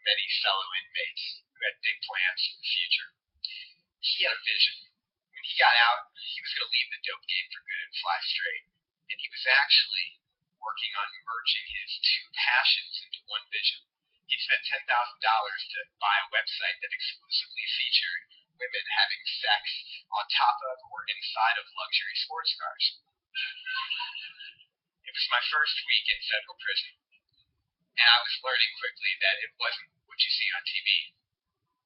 many fellow inmates who had big plans for the future. He had a vision. When he got out, he was going to leave the dope game for good and fly straight. And he was actually working on merging his two passions into one vision. He spent $10,000 to buy a website that exclusively featured women having sex on top of or inside of luxury sports cars. It was my first week in federal prison, and I was learning quickly that it wasn't what you see on TV.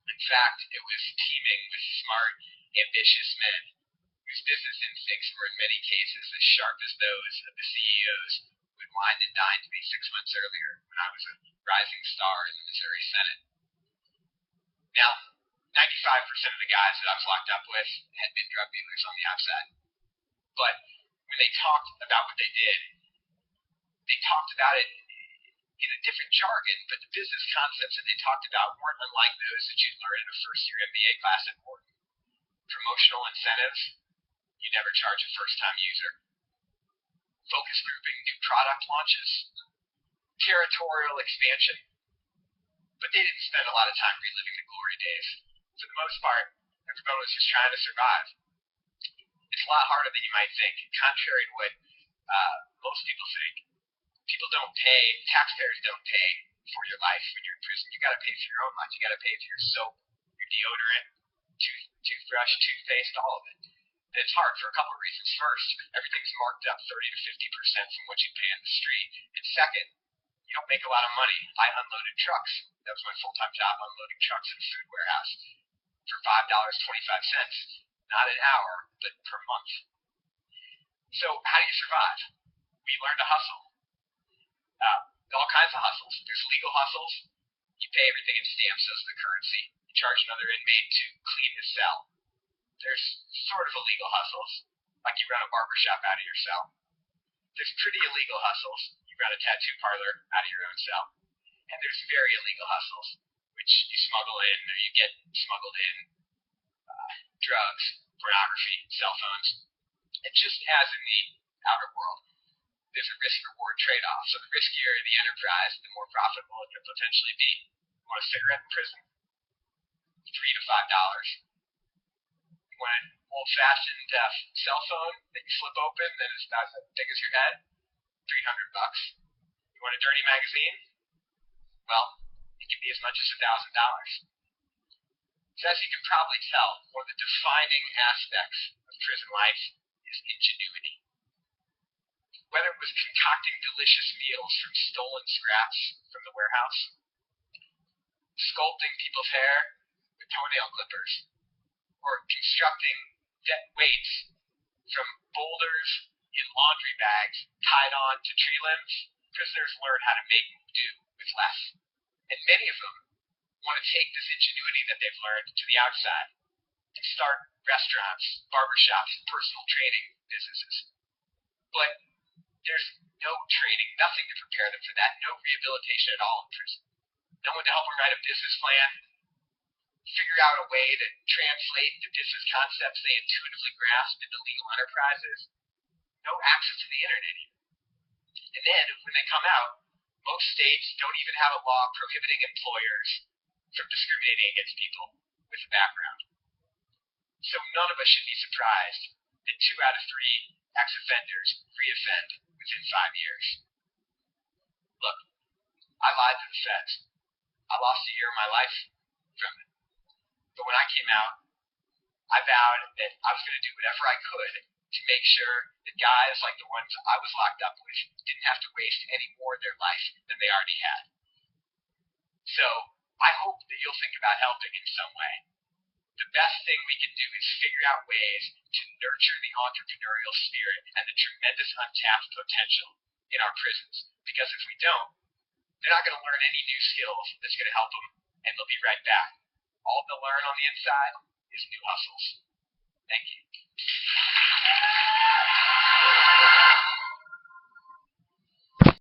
In fact, it was teeming with smart, ambitious men whose business instincts were in many cases as sharp as those of the CEOs who had wined and dined me 6 months earlier when I was a rising star in the Missouri Senate. Now, 95% of the guys that I was locked up with had been drug dealers on the outside. But when they talked about what they did, they talked about it in a different jargon, but the business concepts that they talked about weren't unlike those that you'd learn in a first-year MBA class at Wharton. Promotional incentives, you never charge a first-time user. Focus grouping, new product launches, territorial expansion. But they didn't spend a lot of time reliving the glory days. For the most part, everyone was just trying to survive. It's a lot harder than you might think, contrary to what most people think. People don't pay, taxpayers don't pay for your life when you're in prison. You got to pay for your own life. You got to pay for your soap, your deodorant, toothbrush, toothpaste, all of it. And it's hard for a couple of reasons. First, everything's marked up 30 to 50% from what you pay on the street. And second, you don't make a lot of money. I unloaded trucks. That was my full-time job, unloading trucks in a food warehouse for $5.25, not an hour, but per month. So how do you survive? We learned to hustle. All kinds of hustles. There's legal hustles. You pay everything in stamps as the currency. You charge another inmate to clean his cell. There's sort of illegal hustles, like you run a barbershop out of your cell. There's pretty illegal hustles. You run a tattoo parlor out of your own cell. And there's very illegal hustles, which you smuggle in or you get smuggled in. Drugs, pornography, cell phones. And just as in the outer world, there's a risk-reward trade-off. So the riskier the enterprise, the more profitable it could potentially be. You want a cigarette in prison? $3 to $5. You want an old-fashioned cell phone that you flip open that is about as big as your head? $300. You want a dirty magazine? Well, it can be as much as $1,000. So as you can probably tell, one of the defining aspects of prison life is ingenuity. Whether it was concocting delicious meals from stolen scraps from the warehouse, sculpting people's hair with toenail clippers, or constructing weights from boulders in laundry bags tied on to tree limbs, prisoners learn how to make do with less. And many of them want to take this ingenuity that they've learned to the outside and start restaurants, barbershops, personal training businesses. But there's no training, nothing to prepare them for that, no rehabilitation at all in prison. No one to help them write a business plan, figure out a way to translate the business concepts they intuitively grasp into legal enterprises. No access to the internet even. And then, when they come out, most states don't even have a law prohibiting employers from discriminating against people with a background. So none of us should be surprised that 2 out of 3 ex-offenders re-offend within 5 years. Look, I lied to the feds. I lost a year of my life from it. But when I came out, I vowed that I was going to do whatever I could to make sure that guys like the ones I was locked up with didn't have to waste any more of their life than they already had. So I hope that you'll think about helping in some way. The best thing we can do is figure out ways to nurture the entrepreneurial spirit and the tremendous untapped potential in our prisons. Because if we don't, they're not going to learn any new skills that's going to help them, and they'll be right back. All they'll learn on the inside is new hustles. Thank you.